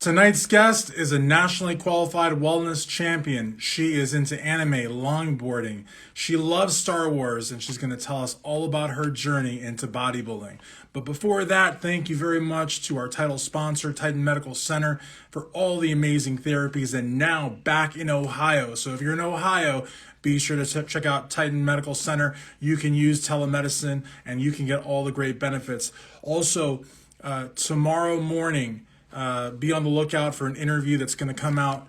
Tonight's guest is a nationally qualified wellness champion. She is into anime, longboarding. She loves Star Wars, and she's going to tell us all about her journey into bodybuilding. But before that, thank you very much to our title sponsor, Titan Medical Center, for all the amazing therapies, and now back in Ohio. So if you're in Ohio, be sure to check out Titan Medical Center. You can use telemedicine, and you can get all the great benefits. Also, tomorrow morning, be on the lookout for an interview that's going to come out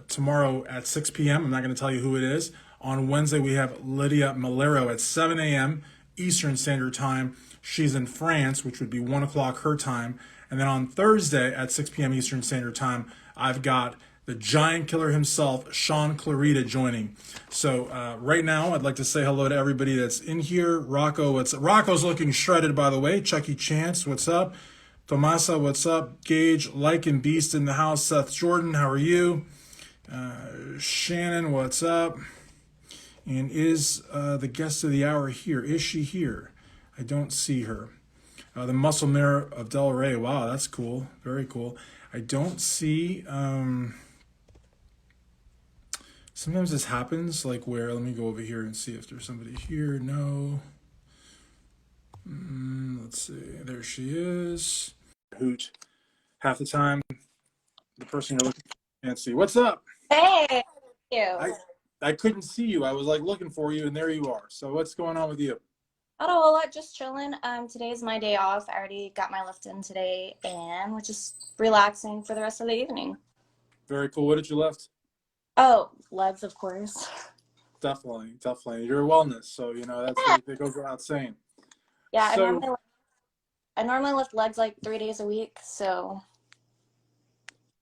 tomorrow at 6 p.m. I'm not going to tell you who it is. On Wednesday, we have Lydia Malero at 7 a.m. Eastern Standard Time. She's in France, which would be 1 o'clock her time. And then on Thursday at 6 p.m. Eastern Standard Time, I've got the giant killer himself, Sean Clarita, joining. So right now, I'd like to say hello to everybody that's in here. Rocco's looking shredded, by the way. Chucky Chance, what's up? Tomasa, what's up? Gage, Lycan Beast in the house. Seth Jordan, how are you? Shannon, what's up? And is the guest of the hour here? Is she here? I don't see her. The Muscle Mayor of Del Rey. Wow, that's cool. Very cool. I don't see... sometimes this happens, like where... Let me go over here and see if there's somebody here. No. Let's see. There she is. Hoot. Half the time, the person you're looking for can't see. What's up? Hey, thank you. I couldn't see you. I was like looking for you, and there you are. So what's going on with you? Not a whole lot, just chilling. Today's my day off. I already got my lift in today, and we're just relaxing for the rest of the evening. Very cool. What did you lift? Oh, legs, of course. Definitely, definitely. You're a wellness, so you know that's that goes without saying. Yeah, So, I normally lift legs like 3 days a week, so.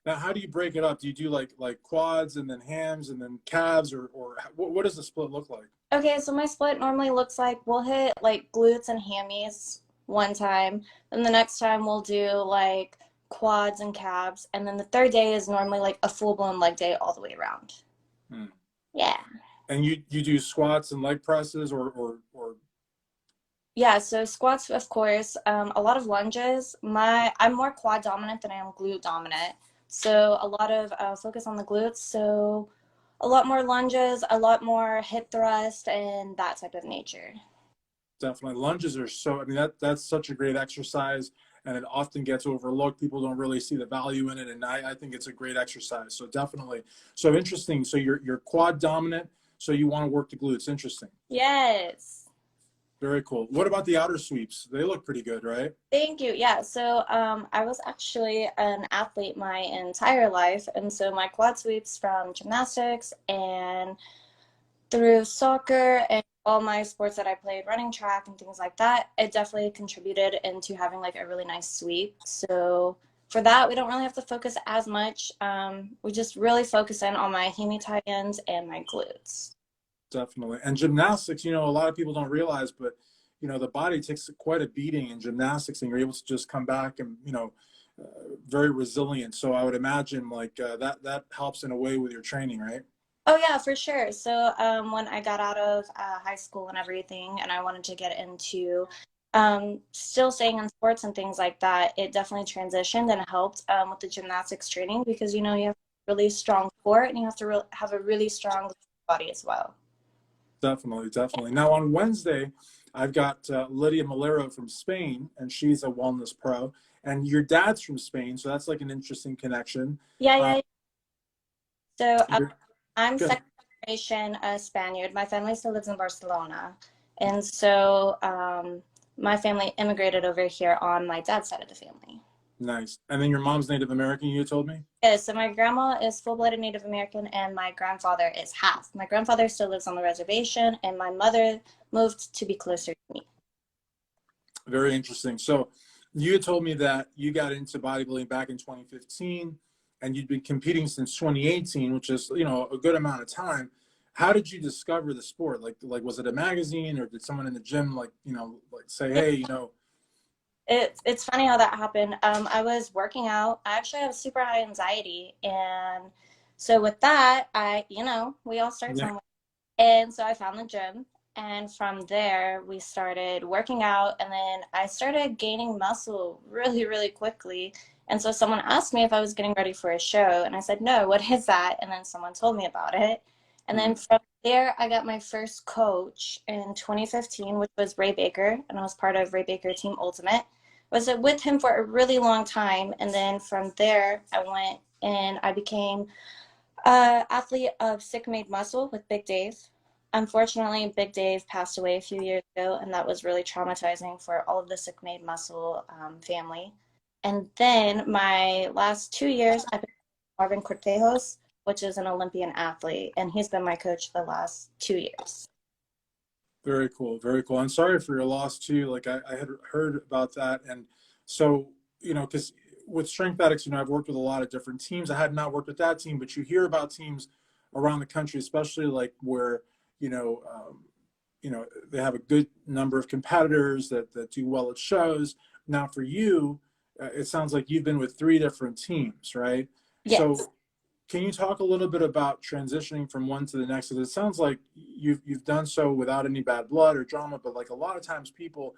now, how do you break it up? Do you do like quads and then hams and then calves, or what does the split look like? Okay, so my split normally looks like we'll hit like glutes and hammies one time, then the next time we'll do like quads and calves, and then the third day is normally like a full-blown leg day all the way around. Yeah. And you do squats and leg presses or Yeah, so squats, of course, a lot of lunges. I'm more quad dominant than I am glute dominant. So a lot of focus on the glutes. So a lot more lunges, a lot more hip thrust, and that type of nature. Definitely. Lunges are so, I mean, that's such a great exercise, and it often gets overlooked. People don't really see the value in it, and I think it's a great exercise. So definitely. So interesting. So you're quad dominant, so you want to work the glutes. Interesting. Yes. Very cool. What about the outer sweeps? They look pretty good, right? Thank you. Yeah, so I was actually an athlete my entire life, and so my quad sweeps from gymnastics and through soccer and all my sports that I played, running, track, and things like that, it definitely contributed into having like a really nice sweep. So for that, we don't really have to focus as much. We just really focus in on my hemi tie-ins and my glutes. Definitely. And gymnastics, you know, a lot of people don't realize, but, you know, the body takes quite a beating in gymnastics, and you're able to just come back and, you know, very resilient. So I would imagine like that helps in a way with your training, right? Oh yeah, for sure. So when I got out of high school and everything, and I wanted to get into still staying in sports and things like that, it definitely transitioned and helped with the gymnastics training, because you know you have a really strong core and you have to have a really strong body as well. Definitely, definitely. Now on Wednesday, I've got Lydia Malero from Spain, and she's a wellness pro. And your dad's from Spain, so that's like an interesting connection. Yeah, yeah. So I'm Good. second generation Spaniard. My family still lives in Barcelona, and so my family immigrated over here on my dad's side of the family. Nice. And then your mom's Native American, you told me? Yeah, so my grandma is full-blooded Native American, and my grandfather is half. My grandfather still lives on the reservation, and my mother moved to be closer to me. Very interesting. So you had told me that you got into bodybuilding back in 2015, and you'd been competing since 2018, which is, you know, a good amount of time. How did you discover the sport? Like was it a magazine, or did someone in the gym, like, you know, like say, hey, you know? It's funny how that happened. I was working out. I actually have super high anxiety, and so with that, we all start Yeah. somewhere. And so I found the gym, and from there we started working out, and then I started gaining muscle really, really quickly. And so someone asked me if I was getting ready for a show, and I said, no, what is that? And then someone told me about it. And then from there, I got my first coach in 2015, which was Ray Baker, and I was part of Ray Baker Team Ultimate. I was with him for a really long time, and then from there, I went and I became athlete of Sick Made Muscle with Big Dave. Unfortunately, Big Dave passed away a few years ago, and that was really traumatizing for all of the Sick Made Muscle family. And then my last 2 years, I've been Marvin Cortejos, which is an Olympian athlete, and he's been my coach the last 2 years. Very cool. Very cool. I'm sorry for your loss too. Like I had heard about that. And so, because with Strength Addicts, I've worked with a lot of different teams. I had not worked with that team, but you hear about teams around the country, especially like where, you know, um, they have a good number of competitors that do well at shows. Now for you, it sounds like you've been with three different teams, right? So Yes. can you talk a little bit about transitioning from one to the next? Because it sounds like you've done so without any bad blood or drama, but like a lot of times people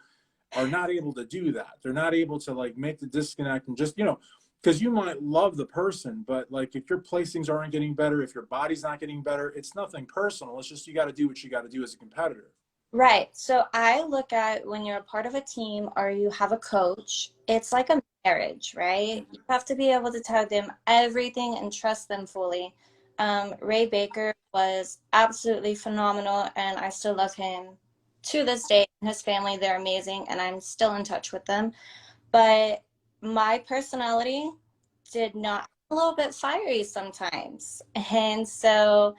are not able to do that. They're not able to like make the disconnect and just, because you might love the person, but like if your placings aren't getting better, if your body's not getting better, it's nothing personal. It's just you got to do what you got to do as a competitor. Right. So I look at when you're a part of a team or you have a coach, it's like a marriage, right? You have to be able to tell them everything and trust them fully. Ray Baker was absolutely phenomenal, and I still love him to this day. His family, they're amazing, and I'm still in touch with them. But my personality did not, a little bit fiery sometimes. And so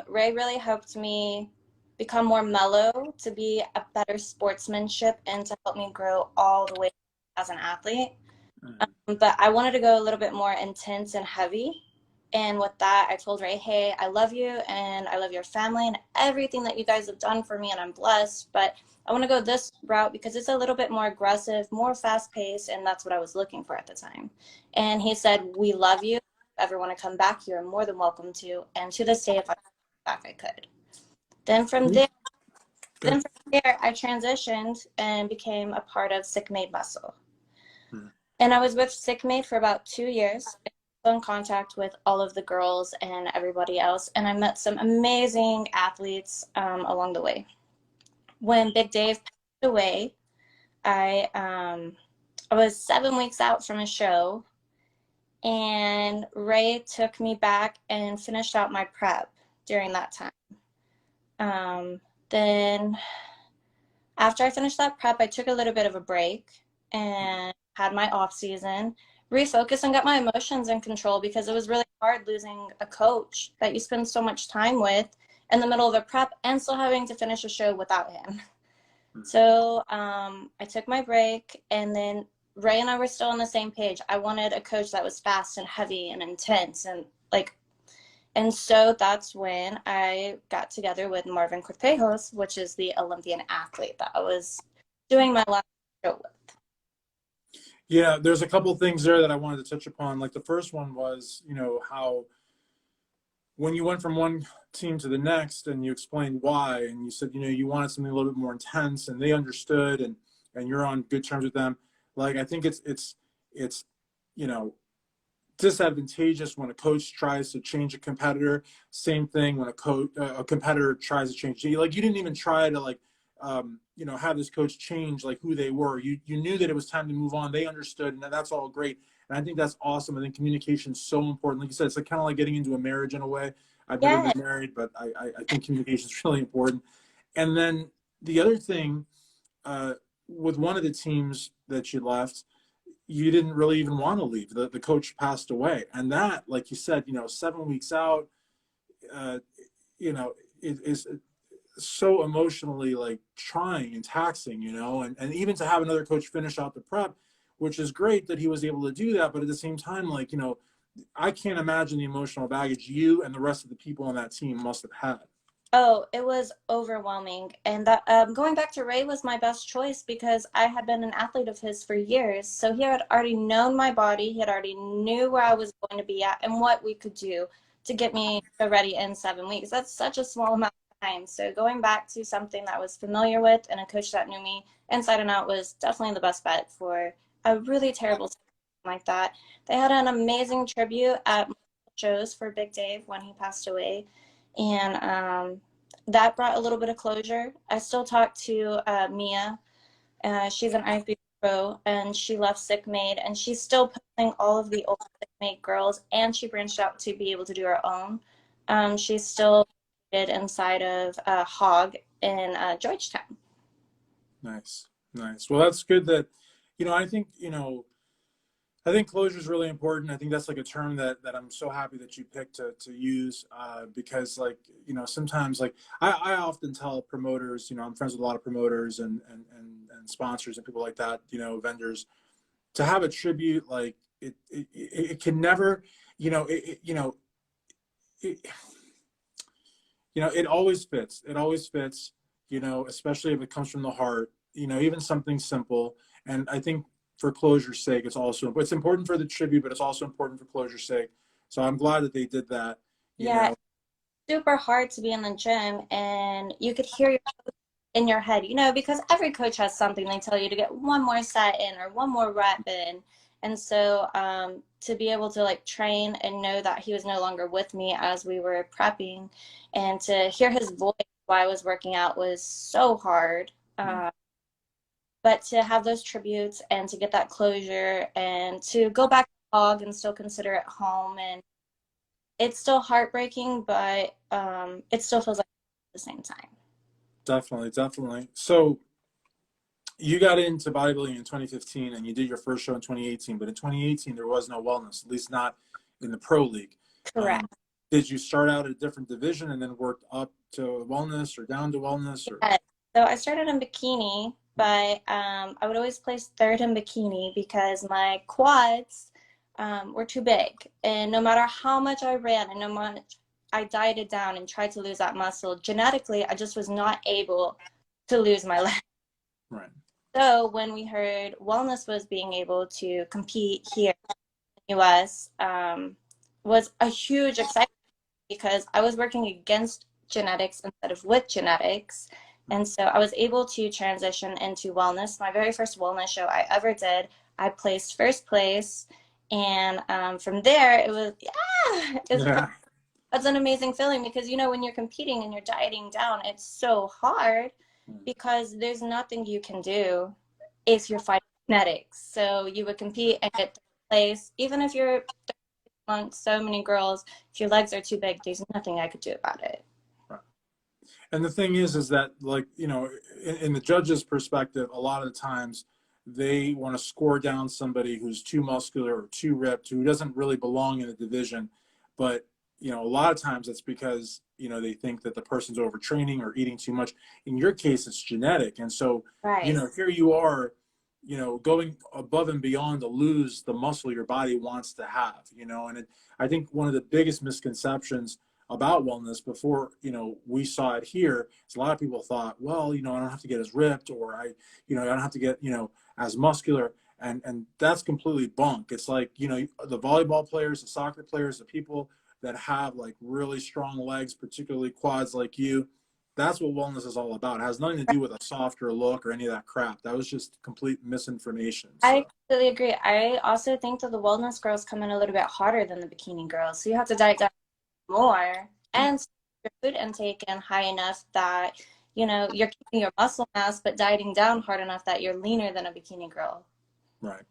Ray really helped me become more mellow, to be a better sportsmanship, and to help me grow all the way as an athlete. Mhm. But I wanted to go a little bit more intense and heavy. And with that, I told Ray, hey, I love you and I love your family and everything that you guys have done for me, and I'm blessed. But I want to go this route because it's a little bit more aggressive, more fast paced, and that's what I was looking for at the time. And he said, we love you. If you ever want to come back, you're more than welcome to. And to this day, if I come back, I could. Then from there, Good. I transitioned and became a part of Sick Made Muscle. Mhm. And I was with Sickmate for about 2 years, in contact with all of the girls and everybody else. And I met some amazing athletes along the way. When Big Dave passed away, I was 7 weeks out from a show, and Ray took me back and finished out my prep during that time. Then after I finished that prep, I took a little bit of a break and had my off season, refocused and got my emotions in control, because it was really hard losing a coach that you spend so much time with in the middle of a prep and still having to finish a show without him. So I took my break, and then Ray and I were still on the same page. I wanted a coach that was fast and heavy and intense and like, and so that's when I got together with Marvin Cortejos, which is the Olympian athlete that I was doing my last show with. Yeah, there's a couple things there that I wanted to touch upon. Like the first one was, how when you went from one team to the next and you explained why, and you said, you wanted something a little bit more intense, and they understood, and you're on good terms with them. Like I think it's you know disadvantageous when a coach tries to change a competitor. Same thing when a competitor tries to change. Like you didn't even try to like have this coach change like who they were. You knew that it was time to move on. They understood, and that's all great. And I think that's awesome. I think communication is so important. Like you said, it's like kind of like getting into a marriage in a way. I've never Yeah, been married, but I think communication is really important. And then the other thing, uh, with one of the teams that you left, you didn't really even want to leave. The coach passed away. And that, like you said, 7 weeks out, uh, it is so emotionally like trying and taxing, and even to have another coach finish out the prep, which is great that he was able to do that. But at the same time, like, I can't imagine the emotional baggage you and the rest of the people on that team must have had. oh, it was overwhelming. And that going back to Ray was my best choice, because I had been an athlete of his for years. So he had already known my body. He had already knew where I was going to be at and what we could do to get me ready in 7 weeks. That's such a small amount of time. So going back to something that I was familiar with and a coach that knew me inside and out was definitely the best bet for a really terrible time. like that. They had an amazing tribute at shows for Big Dave when he passed away, and that brought a little bit of closure. I still talk to Mia. She's an IFBB pro, and she left Sickmade, and she's still posting all of the old Sickmade girls, and she branched out to be able to do her own. She's still inside of Hog in Georgetown. Nice, nice. Well, that's good that, I think closure is really important. I think that's like a term that I'm so happy that you picked to use, because like, sometimes like I often tell promoters, I'm friends with a lot of promoters and sponsors and people like that, vendors, to have a tribute, like it can never, you know, it, it always fits. It always fits, especially if it comes from the heart, even something simple. And I think for closure's sake, it's important for the tribute, but it's also important for closure's sake. So I'm glad that they did that, you Yeah, know. super hard to be in the gym and you could hear in your head, because every coach has something they tell you to get one more set in or one more rep in. And so to be able to like train and know that he was no longer with me as we were prepping and to hear his voice while I was working out was so hard. Yeah, But to have those tributes and to get that closure and to go back to Hog and still consider it home, and it's still heartbreaking, but it still feels like at the same time. definitely, definitely. So you got into bodybuilding in 2015 and you did your first show in 2018, but in 2018 there was no wellness, at least not in the pro league. Correct. Did you start out at a different division and then worked up to wellness or down to wellness, or? Yeah. So I started in bikini, but I would always place third in bikini because my quads were too big. And no matter how much I ran and no much I dieted down and tried to lose that muscle, genetically, I just was not able to lose my leg. Right. So when we heard wellness was being able to compete here in the US, was a huge excitement because I was working against genetics instead of with genetics. And so I was able to transition into wellness. My very first wellness show I ever did, I placed first place. And from there, Yeah. it's an amazing feeling because, when you're competing and you're dieting down, it's so hard because there's nothing you can do if you're fighting genetics. So you would compete and get third place, even if you're amongst so many girls, if your legs are too big, there's nothing I could do about it. Right. And the thing is that, like, in the judge's perspective, a lot of the times they want to score down somebody who's too muscular or too ripped, who doesn't really belong in the division. But, a lot of times it's because, they think that the person's overtraining or eating too much. In your case, it's genetic. And so, Right. here you are, going above and beyond to lose the muscle your body wants to have, and I think one of the biggest misconceptions about wellness before we saw it here is a lot of people thought, well, I don't have to get as ripped, or I don't have to get as muscular, and that's completely bunk. It's like the volleyball players, the soccer players, the people that have like really strong legs, particularly quads like you. That's what wellness is all about. It has nothing to do with a softer look or any of that crap. That was just complete misinformation. I So completely agree. I also think that the wellness girls come in a little bit harder than the bikini girls. So you have to diet down more yeah, and your food intake in high enough that, you're keeping your muscle mass, but dieting down hard enough that you're leaner than a bikini girl. right.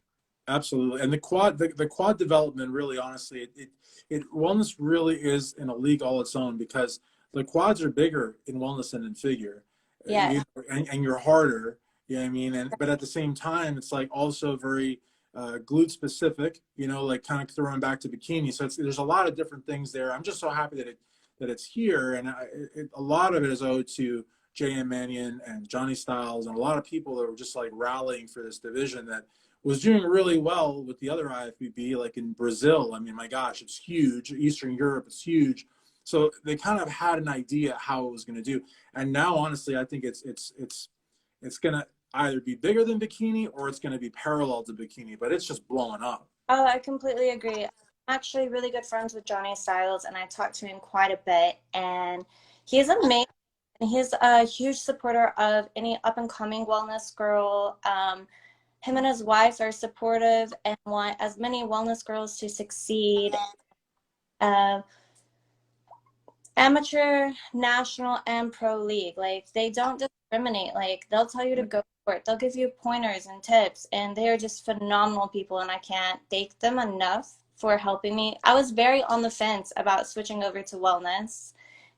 Absolutely. And the quad development, really, honestly, wellness really is in a league all its own, because the quads are bigger in wellness than in figure, Yes. and you're harder. You know what I mean? But at the same time, it's like also very glute specific. Like kind of throwing back to bikini. So there's a lot of different things there. I'm just so happy that it's here, and a lot of it is owed to J.M. Mannion and Johnny Styles and a lot of people that were just like rallying for this division that was doing really well with the other IFBB, like in Brazil. I mean, my gosh, it's huge. Eastern Europe is huge. So they kind of had an idea how it was going to do. And now, honestly, I think it's going to either be bigger than bikini or it's going to be parallel to bikini, but it's just blowing up. Oh, I completely agree. I'm actually really good friends with Johnny Styles, and I talk to him quite a bit. And he's amazing. He's a huge supporter of any up and coming wellness girl. him and his wife are supportive and want as many wellness girls to succeed. Uh, Amateur, national, and pro league. Like they don't discriminate. Like they'll tell you to go for it. They'll give you pointers and tips, and they are just phenomenal people. And I can't thank them enough for helping me. I was very on the fence about switching over to wellness.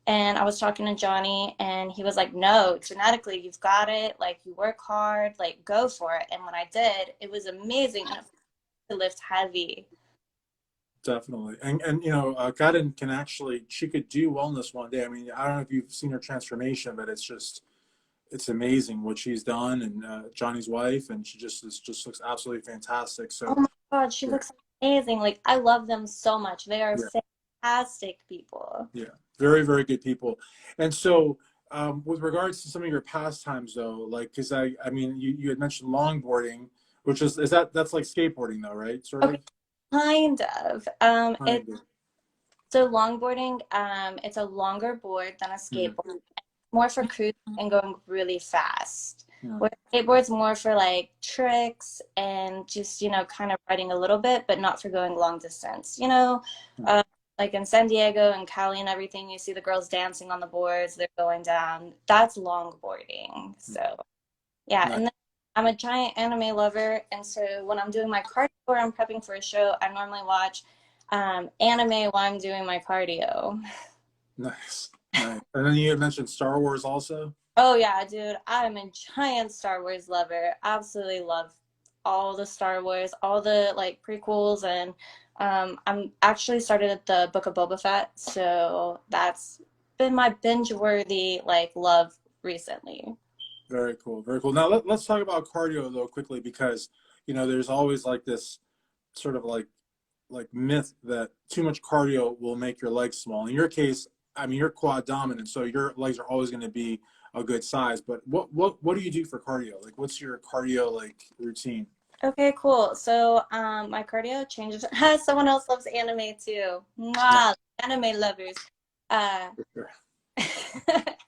And I was talking to Johnny, and he was like, no, genetically, you've got it. Like, you work hard, like, go for it. And when I did, it was amazing. And to lift heavy. Definitely. And you know, Gaden can actually, she could do wellness one day. I mean, I don't know if you've seen her transformation, but it's just, it's amazing what she's done, and Johnny's wife, and she just looks absolutely fantastic. Oh So my God, she yeah, looks amazing. Like, I love them so much. They are yeah, fantastic people. yeah, very, very good people. And so, with regards to some of your pastimes, though, like, because I mean, you had mentioned longboarding, which is that's like skateboarding, though, right? Sort Okay, of. kind of. It's Kind of. so longboarding, it's a longer board than a Mm, skateboard. More for cruising and going really fast. yeah, Where skateboard's more for like tricks and just, kind of riding a little bit, but not for going long distance. yeah. Uh, like in San Diego and Cali and everything, you see the girls dancing on the boards, they're going down. That's longboarding. So yeah, Nice. and then I'm a giant anime lover, and so when I'm doing my cardio or I'm prepping for a show, I normally watch anime while I'm doing my cardio. Nice. Nice. And then you had mentioned Star Wars also. Oh yeah, dude, I'm a giant Star Wars lover. Absolutely love all the Star Wars, all the like prequels, and I'm actually started at the Book of Boba Fett, so that's been my binge-worthy like love recently. Very cool. Very cool. Now let's talk about cardio though quickly, because you know there's always like this sort of like myth that too much cardio will make your legs small. In your case, I mean you're quad dominant, so your legs are always going to be a good size. But what do you do for cardio? Like what's your cardio like routine? Okay, cool. So, my cardio changes. Someone else loves anime too. No, Mwah, anime lovers. Uh, for sure.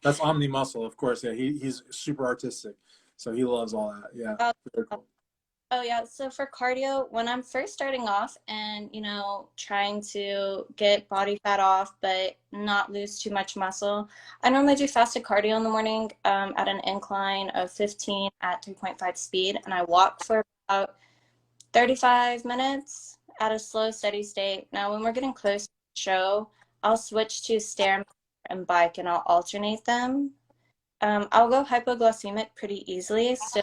That's Omni Muscle, of course. Yeah, he's super artistic, so he loves all that. Yeah, oh, very cool. oh yeah. So for cardio, when I'm first starting off and, trying to get body fat off, but not lose too much muscle, I normally do fasted cardio in the morning, at an incline of 15 at 3.5 speed, and I walk for about 35 minutes at a slow, steady state. Now, when we're getting close to the show, I'll switch to stair and bike and I'll alternate them. I'll go hypoglycemic pretty easily. So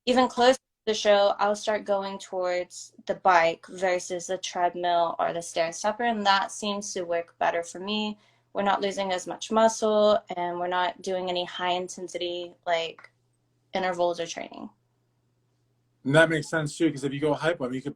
even close to the show, I'll start going towards the bike versus the treadmill or the stair stepper. And that seems to work better for me. We're not losing as much muscle and we're not doing any high intensity like intervals or training. And that makes sense too, because if you go hypo, I mean, you could,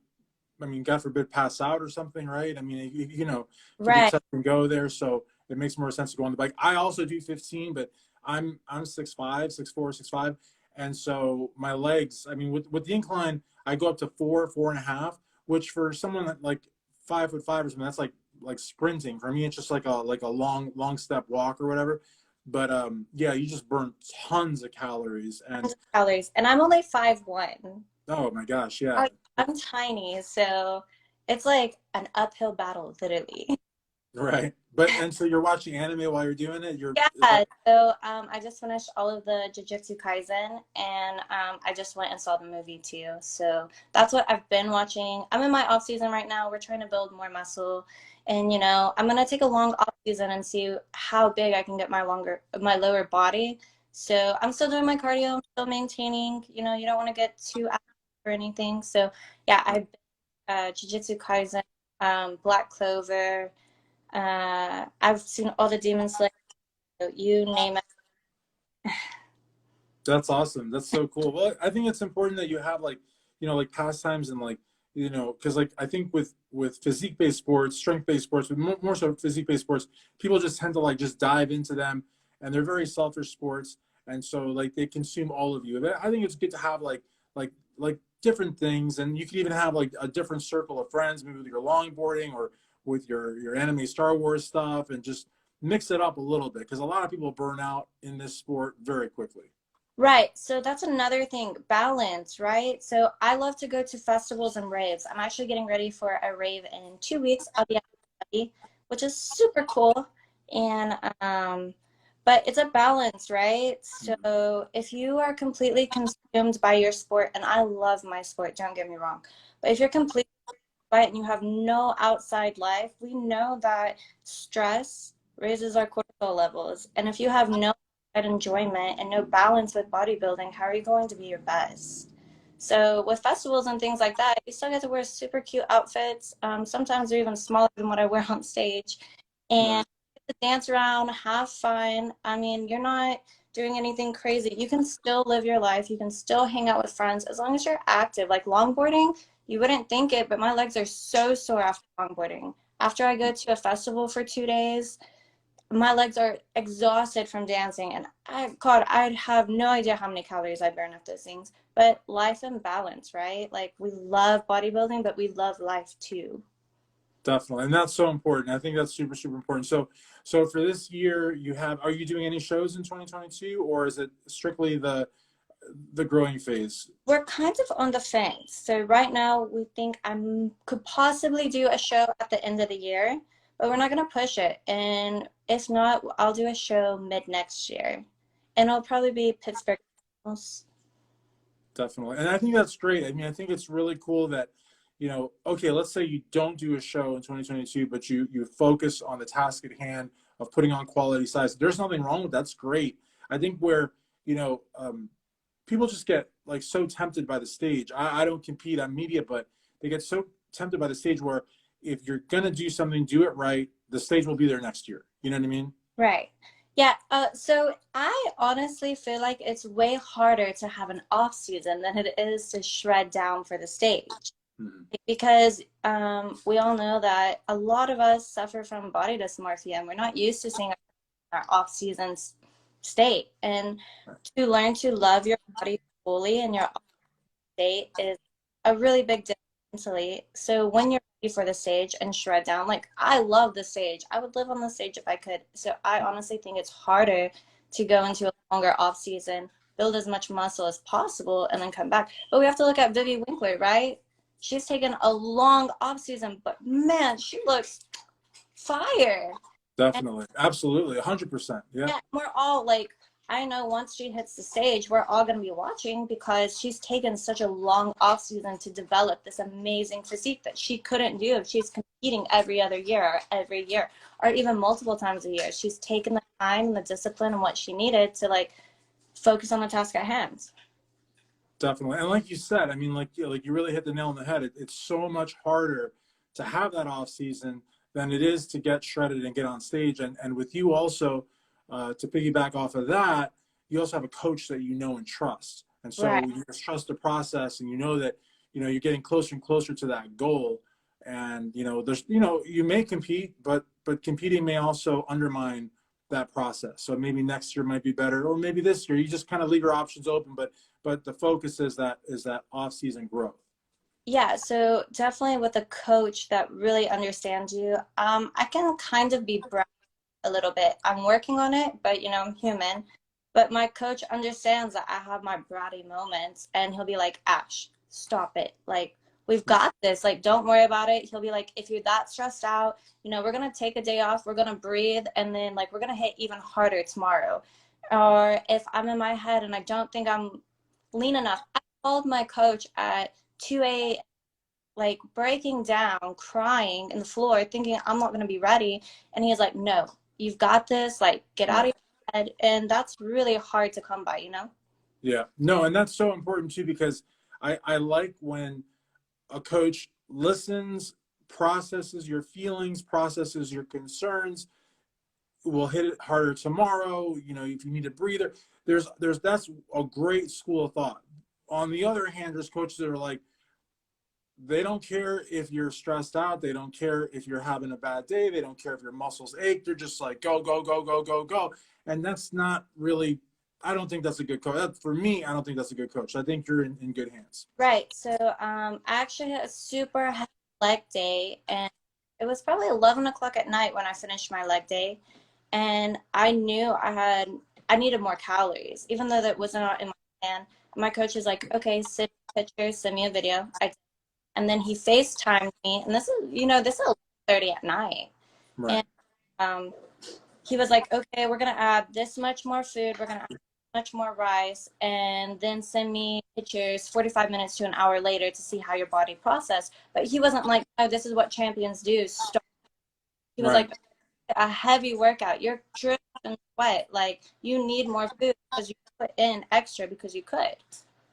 I mean, God forbid, pass out or something, right? I mean, you know, it could be Right. touch and go there, so it makes more sense to go on the bike. I also do 15, but I'm 6'5", 6'4", 6'5", and so my legs. I mean, with the incline, I go up to 4.5, which for someone that like 5'5" or something, that's like sprinting. For me, it's just like a long step walk or whatever. But yeah, you just burn tons of calories, and Calories. And I'm only 5'1". oh my gosh, yeah. I, I'm tiny, so it's like an uphill battle, literally. Right. But and so you're watching anime while you're doing it? You're is that Yeah, so I just finished all of the Jujutsu Kaisen, and I just went and saw the movie too. So that's what I've been watching. I'm in my off season right now. We're trying to build more muscle, and I'm gonna take a long off season and see how big I can get my lower body. So I'm still doing my cardio. I'm still maintaining. You don't want to get too active or anything. So yeah, I've Jujutsu Kaisen, Black Clover. I've seen all the Demon Slayer. You name it. that's awesome. That's so cool. Well, I think it's important that you have like, you know, like pastimes and like, you know, because like I think with physique-based sports, strength-based sports, but more so physique-based sports, people just tend to like just dive into them, and they're very selfish sports, and so like they consume all of you. But I think it's good to have like like different things, and you could even have like a different circle of friends, maybe with your longboarding or with your anime Star Wars stuff, and just mix it up a little bit because a lot of people burn out in this sport very quickly. Right. So that's another thing, balance, right? So I love to go to festivals and raves. I'm actually getting ready for a rave in 2 weeks. I'll be at Hawaii, which is super cool. And but it's a balance, right? So if you are completely consumed by your sport, and I love my sport, don't get me wrong, but if you're completely right and you have no outside life, we know that stress raises our cortisol levels. And if you have no outside enjoyment and no balance with bodybuilding, how are you going to be your best? So with festivals and things like that, you still get to wear super cute outfits. Sometimes they're even smaller than what I wear on stage. Right. And to dance around, have fun. I mean, you're not doing anything crazy. You can still live your life. You can still hang out with friends as long as you're active. Like longboarding, you wouldn't think it, but my legs are so sore after longboarding. After I go to a festival for 2 days, my legs are exhausted from dancing. And God, I'd have no idea how many calories I burn off those things. But life and balance, right? Like we love bodybuilding, but we love life too. Definitely, and that's so important. I think that's super, super important. So for this year, are you doing any shows in 2022, or is it strictly the growing phase? We're kind of on the fence. So right now we think I could possibly do a show at the end of the year, but we're not going to push it. And if not, I'll do a show mid next year. And it'll probably be Pittsburgh. Definitely. And I think that's great. I mean, I think it's really cool that, okay, let's say you don't do a show in 2022, but you focus on the task at hand of putting on quality size. There's nothing wrong with that. That's great. I think where, you know, um, people just get like so tempted by the stage. I don't compete on media, but they get so tempted by the stage where if you're going to do something, do it right. The stage will be there next year. You know what I mean? Right. Yeah, so I honestly feel like it's way harder to have an off season than it is to shred down for the stage. Mhm. Because we all know that a lot of us suffer from body dysmorphia and we're not used to seeing our off season state. And to learn to love your body fully in your off state is a really big difference mentally. So when you're ready for the stage and shred down, like I love the stage. I would live on the stage if I could. So I honestly think it's harder to go into a longer off season, build as much muscle as possible, and then come back. But we have to look at Vivi Winkler, right? She's taken a long off season, but man, she looks fire. And Definitely. Absolutely. 100%. Yeah. yeah, we're all like, I know once she hits the stage, we're all going to be watching because she's taken such a long off season to develop this amazing physique that she couldn't do if she's competing every year or even multiple times a year. She's taken the time and the discipline and what she needed to like focus on the task at hand. Definitely. And like you said, I mean, like you really hit the nail on the head. It's so much harder to have that off season than it is to get shredded and get on stage. And with you also, to piggyback off of that, you also have a coach that you know and trust. And Right. so you just trust the process and you know that, you're getting closer and closer to that goal. And, you may compete, but competing may also undermine that process. So maybe next year might be better, or maybe this year you just kind of leave your options open, but the focus is that off-season growth. Yeah, so definitely with a coach that really understands you, I can kind of be a little bit. I'm working on it, but I'm human. But my coach understands that I have my bratty moments, and he'll be like, Ash, stop it. Like, we've got this. Like, don't worry about it. He'll be like, if you're that stressed out, we're going to take a day off. We're going to breathe. And then, like, we're going to hit even harder tomorrow. Or if I'm in my head and I don't think I'm lean enough, I called my coach at 2 a.m., like breaking down, crying in the floor, thinking I'm not going to be ready. And he's like, no, you've got this. Like, get out Right. of your head. And that's really hard to come by. Yeah. No, and that's so important too because I like when a coach listens, processes your feelings, processes your concerns. We'll hit it harder tomorrow. If you need a breather, there's that's a great school of thought. On the other hand, there's coaches that are like, they don't care if you're stressed out. They don't care if you're having a bad day. They don't care if your muscles ache. They're just like, go, go, go, go, go, go. And that's not really, I don't think that's a good coach. For me, I don't think that's a good coach. I think you're in good hands. Right. So I actually had a super heavy leg day, and it was probably 11 o'clock at night when I finished my leg day. And I knew I had I needed more calories, even though that was not in my plan. My coach is like, okay, send me pictures, send me a video. And then he FaceTimed me, and this is, this is 11:30 at night. Right. And um, he was like, okay, we're gonna add this much more food, we're gonna add much more rice, and then send me pictures 45 minutes to an hour later to see how your body processed. But he wasn't like, oh, this is what champions do. He was Right. like, a heavy workout, you're dripping sweat, like you need more food because you put in extra because you could.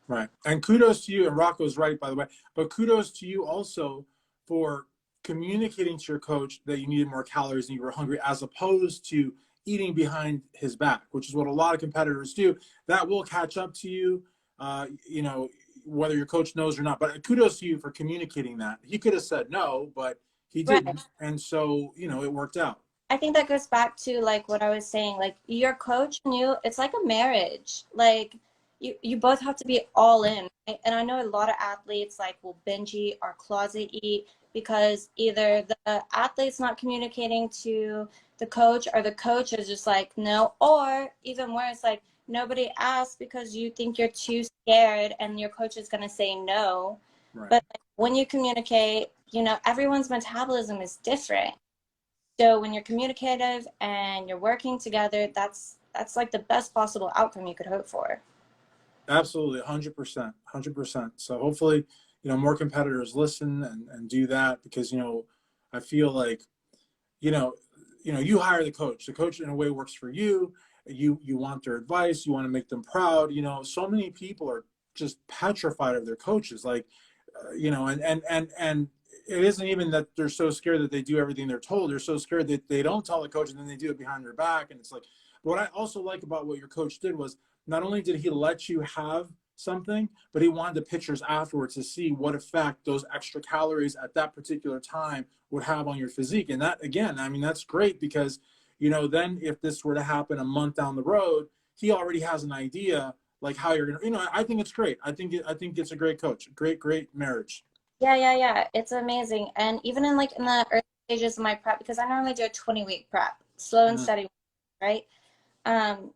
Right. And kudos to you, and Rocco's right, by the way, but kudos to you also for communicating to your coach that you needed more calories and you were hungry, as opposed to eating behind his back, which is what a lot of competitors do. That will catch up to you, you know, whether your coach knows or not. But kudos to you for communicating that. He could have said no, but he Right. didn't. And so, you know, it worked out. I think that goes back to like what I was saying, like your coach and you, it's like a marriage. Like you both have to be all in. Right? And I know a lot of athletes like will binge eat or closet eat because either the athlete's not communicating to the coach or the coach is just like no, or even worse, like nobody asks because you think you're too scared and your coach is going to say no. Right. But like, when you communicate, everyone's metabolism is different. So when you're communicative and you're working together, that's like the best possible outcome you could hope for. Absolutely, 100%, 100%. So hopefully, you know, more competitors listen and do that, because, you know, I feel like, you know, you hire the coach. The coach in a way works for you. You want their advice. You want to make them proud. You know, so many people are just petrified of their coaches. Like, you know, and it isn't even that they're so scared that they do everything they're told. They're so scared that they don't tell the coach and then they do it behind their back. And it's like, what I also like about what your coach did was not only did he let you have something, but he wanted the pictures afterwards to see what effect those extra calories at that particular time would have on your physique. And that, again, I mean, that's great because, you know, then if this were to happen a month down the road, he already has an idea like how you're gonna, you know. I think it's great. I think it's a great coach. Great marriage. Yeah, yeah, yeah. It's amazing. And even in like in the early stages of my prep, because I normally do a 20-week prep, slow and Mhm. steady, right? Um,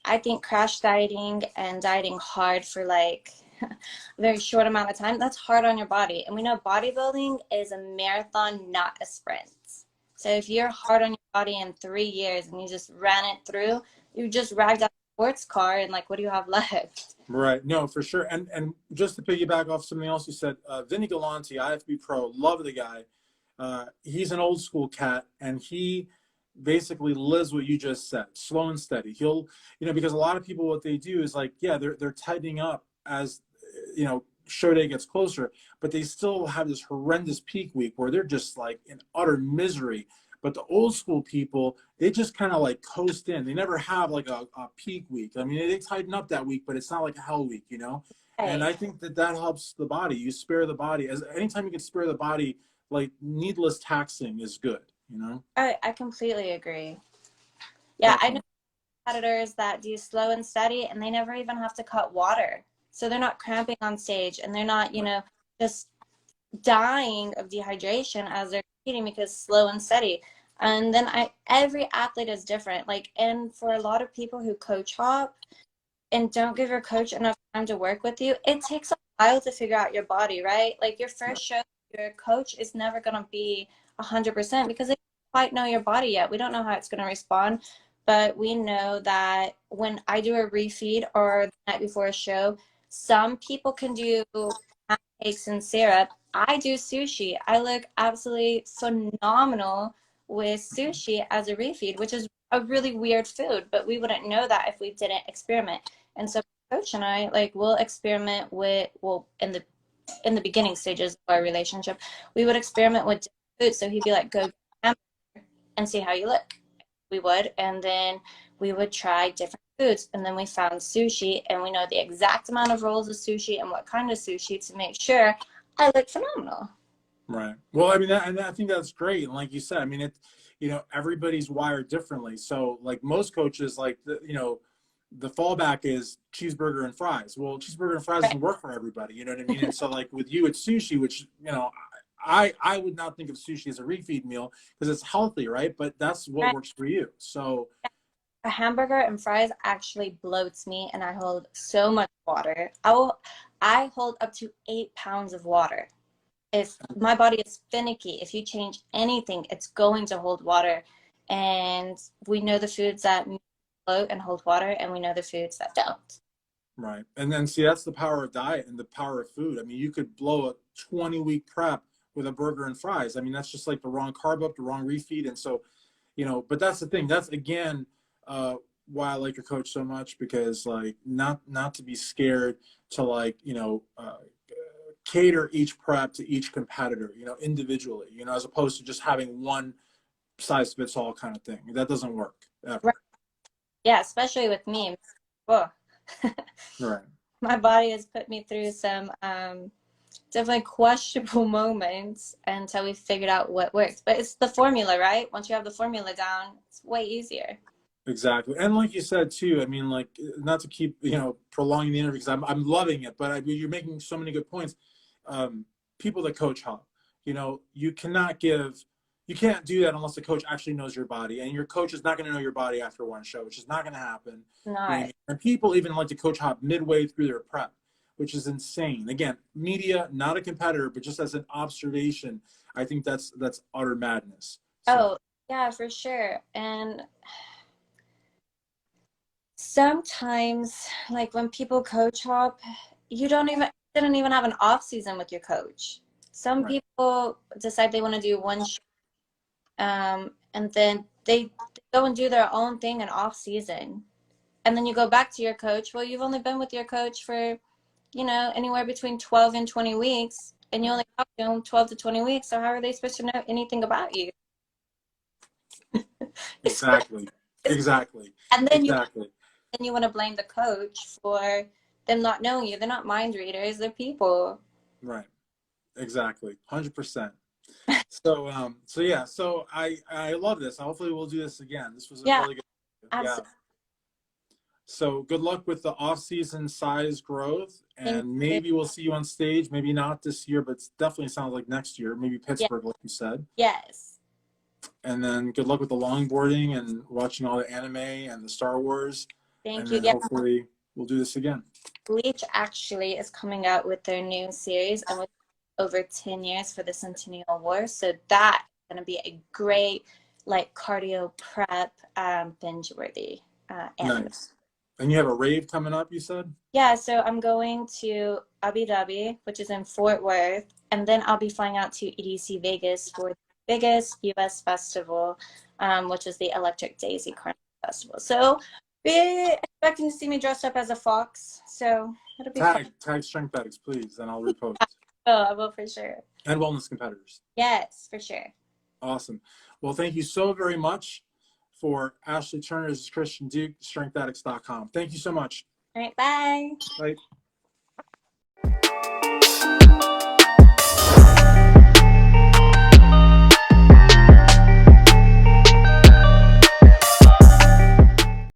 I think crash dieting and dieting hard for like a very short amount of time, that's hard on your body. And we know bodybuilding is a marathon, not a sprint. So if you're hard on your body in 3 years and you just ran it through, you just ragged out a sports car and like, what do you have left? Right. No, for sure. And just to piggyback off something else you said, Vinny Galante, IFB Pro, love the guy. He's an old school cat, and he basically lives what you just said, slow and steady. He'll, you know, because a lot of people, what they do is like, yeah, they're tightening up as, you know, show day gets closer, but they still have this horrendous peak week where they're just like in utter misery. But the old school people, they just kind of like coast in. They never have like a peak week. I mean, they tighten up that week, but it's not like a hell week, you know? And Right. I think that that helps the body. You spare the body. As anytime you can spare the body, like needless taxing is good, you know? I completely agree. Yeah, I know Definitely. competitors that do slow and steady and they never even have to cut water. So they're not cramping on stage and they're not, Right. just dying of dehydration as they're competing because slow and steady. And then every athlete is different. Like, and for a lot of people who coach hop and don't give your coach enough time to work with you, it takes a while to figure out your body, right? Like your Right. first show, your coach is never gonna be 100% because they don't quite know your body yet. We don't know how it's gonna respond, but we know that when I do a refeed or the night before a show, some people can do pancakes and syrup. I do sushi. I look absolutely phenomenal with sushi as a refeed, which is a really weird food, but we wouldn't know that if we didn't experiment. And so coach and I like will experiment with well in the beginning stages of our relationship, we would experiment with different foods. So he'd be like, go and see how you look. We would, and then we would try different foods. And then we found sushi, and we know the exact amount of rolls of sushi and what kind of sushi to make sure I look phenomenal. Right. Well, I mean, and I think that's great. And like you said, I mean, you know, everybody's wired differently. So like most coaches, like, you know, the fallback is cheeseburger and fries. Well, cheeseburger and fries Right, doesn't work for everybody. You know what I mean? And so like with you, it's sushi, which, you know, I would not think of sushi as a refeed meal because it's healthy, right? But that's what right. works for you. So a hamburger and fries actually bloats me, and I hold so much water. I hold up to 8 pounds of water. If my body is finicky, if you change anything, it's going to hold water. And we know the foods that float and hold water, and we know the foods that don't. Right. And then see, that's the power of diet and the power of food. I mean, you could blow a 20-week prep with a burger and fries. I mean, that's just like the wrong carb up, the wrong refeed. And so, but that's the thing. That's again why I like your coach so much, because like not to be scared to like, cater each prep to each competitor, individually, as opposed to just having one size fits all kind of thing. That doesn't work ever. Right. Yeah, especially with me. Whoa. Right. My body has put me through some definitely questionable moments until we figured out what works. But it's the formula, right? Once you have the formula down, it's way easier. Exactly. And like you said too, I mean, like, not to keep, prolonging the interview, because I'm loving it, but you're making so many good points. People that coach Hub, you can't do that unless the coach actually knows your body, and your coach is not going to know your body after one show, which is not going to happen. Not. And people even like to coach Hub midway through their prep, which is insane. Again, media, not a competitor, but just as an observation, I think that's utter madness. So. Oh, yeah, for sure. And sometimes, like when people coach hop, you didn't even have an off season with your coach. Some Right. people decide they want to do one show, and then they go and do their own thing in off season, and then you go back to your coach. Well, you've only been with your coach for, anywhere between 12 and 20 weeks, and you only talk to them 12 to 20 weeks. So how are they supposed to know anything about you? Exactly. Exactly. And then Exactly. you want to blame the coach for them not knowing you. They're not mind readers. They're people. Right. Exactly. 100%. So yeah, so I love this. Hopefully we'll do this again. This was a Yeah, really good. Yeah. absolutely. So good luck with the off-season size growth, Thank and you. maybe we'll see you on stage. Maybe not this year, but it definitely sounds like next year. Maybe Yeah. Pittsburgh, like you said. Yes. And then good luck with the longboarding and watching all the anime and the Star Wars. Thank And you. then Yeah. hopefully we'll do this again. Bleach actually is coming out with their new series, and with over 10 years for the Centennial War. So that's going to be a great, like, cardio prep, binge worthy anime. Nice. And you have a rave coming up, you said? Yeah, so I'm going to Abu Dhabi, which is in Fort Worth, and then I'll be flying out to EDC Vegas for the biggest US festival, which is the Electric Daisy Carnival Festival. So be expecting to see me dressed up as a fox. So it'll be fun. Tag StrengthAddicts, please, and I'll repost. Oh, I will for sure. And wellness competitors. Yes, for sure. Awesome. Well, thank you so very much for Ashley Turner. This is Christian Duke, StrengthAddicts.com. Thank you so much. All right, bye. Bye.